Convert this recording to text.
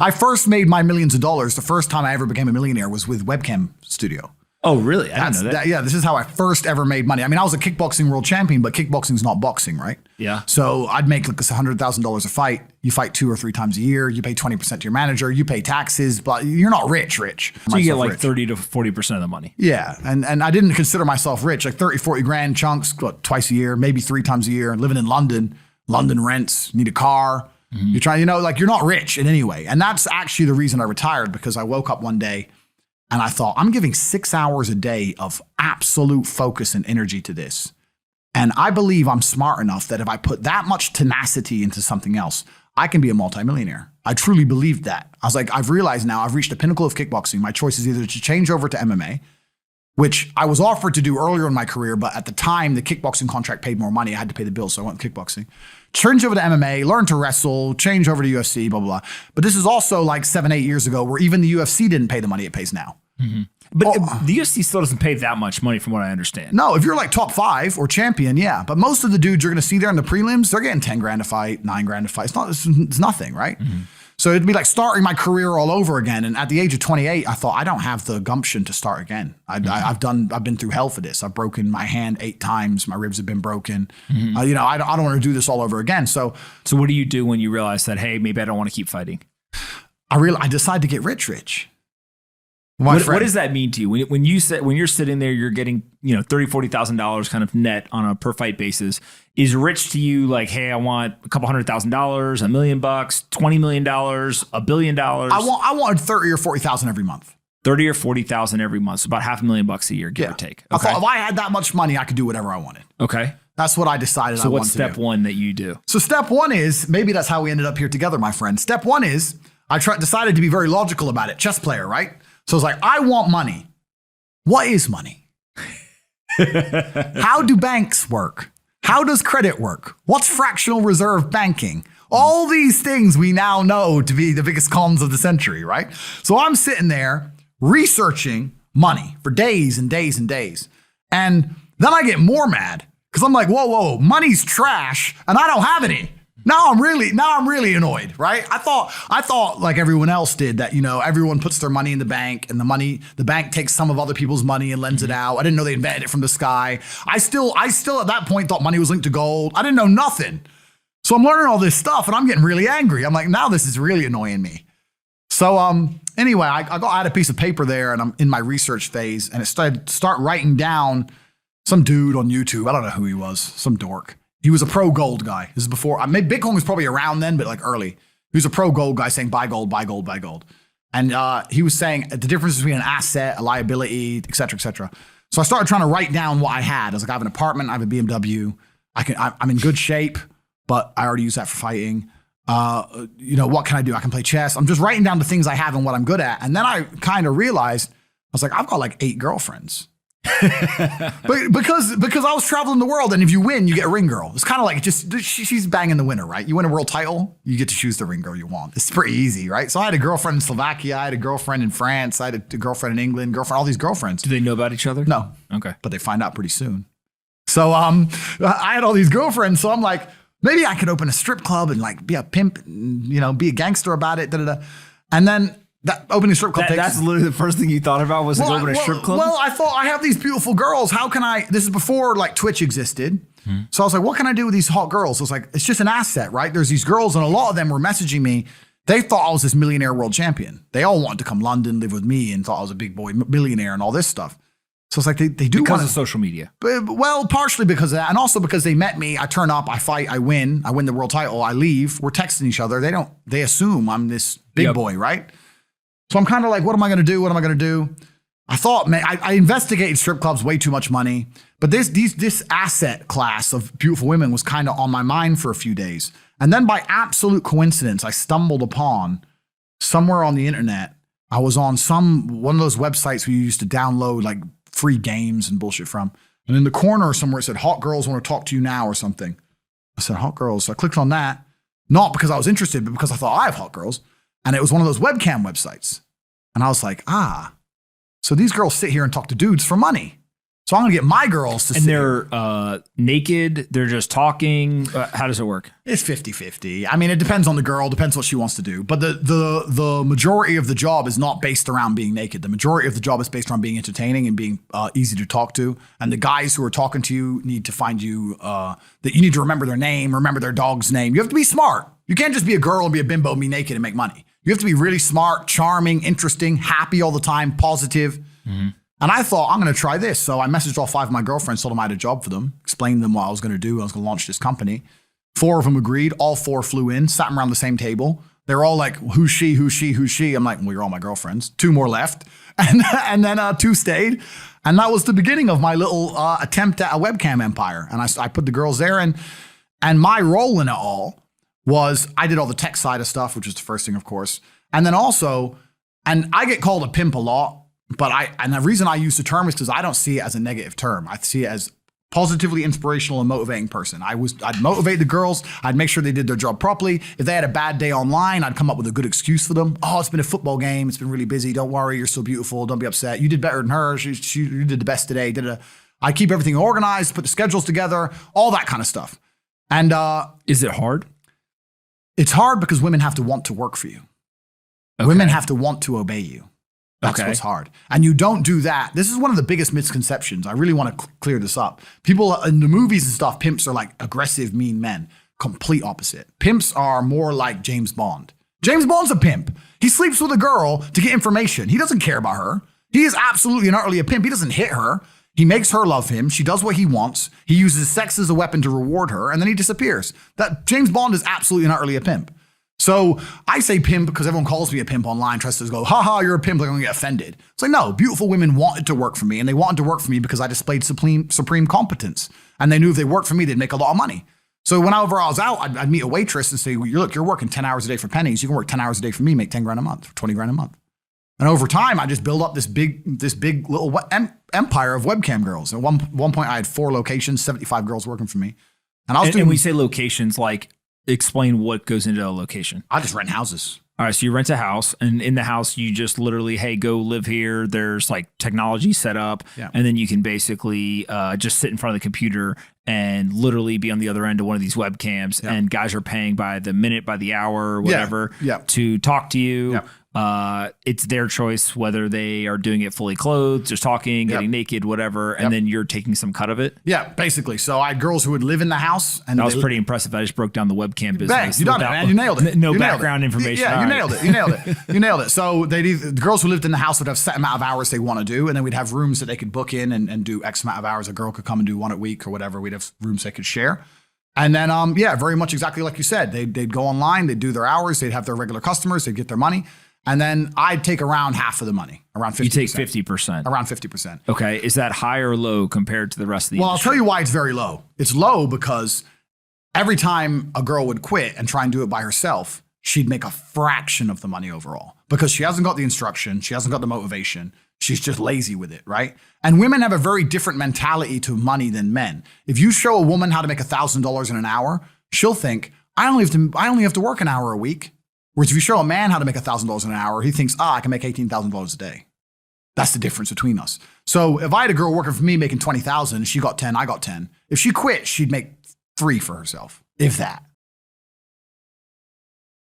I first made my millions of dollars. The first time I ever became a millionaire was with Webcam Studio. Oh, really? I didn't know that. Yeah, this is how I first ever made money. I mean, I was a kickboxing world champion, but kickboxing's not boxing, right? Yeah. So I'd make like $100,000 a fight. You fight 2 or 3 times a year. You pay 20% to your manager. You pay taxes, but you're not rich. So you get like 30 to 40% of the money. Yeah. And I didn't consider myself rich, like 30, 40 grand chunks, twice a year, maybe 3 times a year, living in London. London rents, need a car. You're trying, you're not rich in any way. And that's actually the reason I retired, because I woke up one day and I thought, I'm giving 6 hours a day of absolute focus and energy to this. And I believe I'm smart enough that if I put that much tenacity into something else, I can be a multimillionaire. I truly believed that. I was like, I've realized now I've reached the pinnacle of kickboxing. My choice is either to change over to MMA, which I was offered to do earlier in my career, but at the time, the kickboxing contract paid more money. I had to pay the bills, so I went with kickboxing. Change over to MMA, learn to wrestle, change over to UFC, blah, blah, blah. But this is also like 7, 8 years ago where even the UFC didn't pay the money it pays now. But the UFC still doesn't pay that much money from what I understand. No, if you're like top 5 or champion, yeah. But most of the dudes you're going to see there in the prelims, they're getting 10 grand a fight, 9 grand a fight. It's nothing, right? So it'd be like starting my career all over again. And at the age of 28, I thought, I don't have the gumption to start again. I've been through hell for this. I've broken my hand 8 times. My ribs have been broken. I don't want to do this all over again. So what do you do when you realize that, hey, maybe I don't want to keep fighting? I decided to get rich. What does that mean to you? When you're sitting there, you're getting, $30,000, $40,000 kind of net on a per fight basis. Is rich to you like, hey, I want a couple $100,000, $1 million, $20 million, $1 billion? I wanted 30 or 40,000 every month. 30 or 40,000 every month. So about $500,000 a year, give or take. Okay. I thought if I had that much money, I could do whatever I wanted. Okay. That's what I decided I wanted to do. So what's step one that you do? So step one is, maybe that's how we ended up here together, my friend. Step one is, I decided to be very logical about it. Chess player, right? So it's like, I want money. What is money? How do banks work? How does credit work? What's fractional reserve banking? All these things we now know to be the biggest cons of the century, right? So I'm sitting there researching money for days and days and days. And then I get more mad because I'm like, whoa, money's trash and I don't have any. Now I'm really annoyed, right? I thought like everyone else did that, everyone puts their money in the bank and the bank takes some of other people's money and lends it out. I didn't know they invented it from the sky. I still at that point thought money was linked to gold. I didn't know nothing. So I'm learning all this stuff and I'm getting really angry. I'm like, now this is really annoying me. So anyway, I had a piece of paper there and I'm in my research phase and it start writing down some dude on YouTube. I don't know who he was, some dork. He was a pro gold guy. This is before, maybe Bitcoin was probably around then, but like early. He was a pro gold guy saying buy gold, buy gold, buy gold. And he was saying the difference between an asset, a liability, et cetera, et cetera. So I started trying to write down what I had. I was like, I have an apartment, I have a BMW. I'm in good shape, but I already use that for fighting. What can I do? I can play chess. I'm just writing down the things I have and what I'm good at. And then I kind of realized, I was like, I've got like 8 girlfriends. But because I was traveling the world, and if you win, you get a ring girl. It's kind of like she's banging the winner, right? You win a world title, you get to choose the ring girl you want. It's pretty easy, right? So I had a girlfriend in Slovakia, I had a girlfriend in France, I had a girlfriend in England, all these girlfriends. Do they know about each other? No. Okay. But they find out pretty soon. So I had all these girlfriends, so I'm like, maybe I could open a strip club and like be a pimp, and, be a gangster about it, And then that opening strip club that's literally the first thing you thought about was open a strip club? Well, I thought I have these beautiful girls. How can this is before like Twitch existed. So I was like, what can I do with these hot girls? I was like, it's just an asset, right? There's these girls and a lot of them were messaging me. They thought I was this millionaire world champion. They all wanted to come London, live with me and thought I was a big boy millionaire and all this stuff. So it's like they do because of social media. Well, partially because of that. And also because they met me. I turn up, I fight, I win the world title, I leave. We're texting each other. They assume I'm this big boy, right? So I'm kind of like, what am I going to do? What am I going to do? I thought, man, I investigated strip clubs, way too much money. But this asset class of beautiful women was kind of on my mind for a few days. And then by absolute coincidence, I stumbled upon somewhere on the internet. I was on one of those websites where you used to download like free games and bullshit from. And in the corner somewhere it said, hot girls want to talk to you now or something. I said, hot girls. So I clicked on that, not because I was interested, but because I thought I have hot girls. And it was one of those webcam websites. And I was like, so these girls sit here and talk to dudes for money. So I'm going to get my girls to and they're naked. They're just talking. How does it work? It's 50-50. I mean, it depends on the girl, depends what she wants to do. But the majority of the job is not based around being naked. The majority of the job is based around being entertaining and being easy to talk to. And the guys who are talking to you need to find you, that you need to remember their name, remember their dog's name. You have to be smart. You can't just be a girl and be a bimbo and be naked and make money. You have to be really smart, charming, interesting, happy all the time, positive. Mm-hmm. And I thought, I'm going to try this. So I messaged all 5 of my girlfriends, told them I had a job for them, explained to them what I was going to do. I was going to launch this company. 4 of them agreed. All 4 flew in, sat around the same table. They're all like, who's she, who's she, who's she? I'm like, well, you're all my girlfriends. 2 more left. And then 2 stayed. And that was the beginning of my little attempt at a webcam empire. And I put the girls there. And my role in it all was I did all the tech side of stuff, which was the first thing, of course. And then also, and I get called a pimp a lot. But and the reason I use the term is because I don't see it as a negative term. I see it as positively inspirational and motivating person. I'd motivate the girls. I'd make sure they did their job properly. If they had a bad day online, I'd come up with a good excuse for them. Oh, it's been a football game. It's been really busy. Don't worry. You're so beautiful. Don't be upset. You did better than her. You did the best today. I keep everything organized, put the schedules together, all that kind of stuff. And is it hard? It's hard because women have to want to work for you. Okay. Women have to want to obey you. That's what's hard. And you don't do that. This is one of the biggest misconceptions. I really want to clear this up. People in the movies and stuff, pimps are like aggressive, mean men. Complete opposite. Pimps are more like James Bond. James Bond's a pimp. He sleeps with a girl to get information. He doesn't care about her. He is absolutely and utterly a pimp. He doesn't hit her. He makes her love him. She does what he wants. He uses sex as a weapon to reward her, and then he disappears. That James Bond is absolutely and utterly a pimp. So I say pimp because everyone calls me a pimp online, tries to go, haha, you're a pimp, they're going to get offended. It's like, no, beautiful women wanted to work for me, and they wanted to work for me because I displayed supreme competence. And they knew if they worked for me, they'd make a lot of money. So whenever I was out, I'd meet a waitress and say, well, you're working 10 hours a day for pennies. You can work 10 hours a day for me, make 10 grand a month, 20 grand a month. And over time, I just built up this big little empire of webcam girls. At one point, I had 4 locations, 75 girls working for me. And I was doing. And we say locations, like, explain what goes into a location. I just rent houses. All right. So you rent a house, and in the house, you just literally, hey, go live here. There's like technology set up. Yeah. And then you can basically just sit in front of the computer and literally be on the other end of one of these webcams. Yeah. And guys are paying by the minute, by the hour, whatever, to talk to you. Yeah. It's their choice whether they are doing it fully clothed, just talking, getting naked, whatever, and then you're taking some cut of it. Yeah, basically. So I had girls who would live in the house, and that was pretty impressive. I just broke down the webcam business. Bang, you done it, man. You nailed it. No background information. Yeah, you nailed it. You nailed it. You nailed it. So the girls who lived in the house would have set amount of hours they want to do, and then we'd have rooms that they could book in and do X amount of hours. A girl could come and do 1 a week or whatever. We'd have rooms they could share. And then, very much exactly like you said. They'd go online, they'd do their hours, they'd have their regular customers, they'd get their money. And then I'd take around half of the money, around 50%. You take 50%. Around 50%. Okay. Is that high or low compared to the rest of the industry? I'll tell you why it's very low. It's low because every time a girl would quit and try and do it by herself, she'd make a fraction of the money overall because she hasn't got the instruction. She hasn't got the motivation. She's just lazy with it, right? And women have a very different mentality to money than men. If you show a woman how to make $1,000 in an hour, she'll think, I only have to work an hour a week. Whereas if you show a man how to make $1,000 an hour, he thinks, I can make $18,000 a day. That's the difference between us. So if I had a girl working for me making $20,000, she got 10, I got 10. If she quit, she'd make 3 for herself, if that.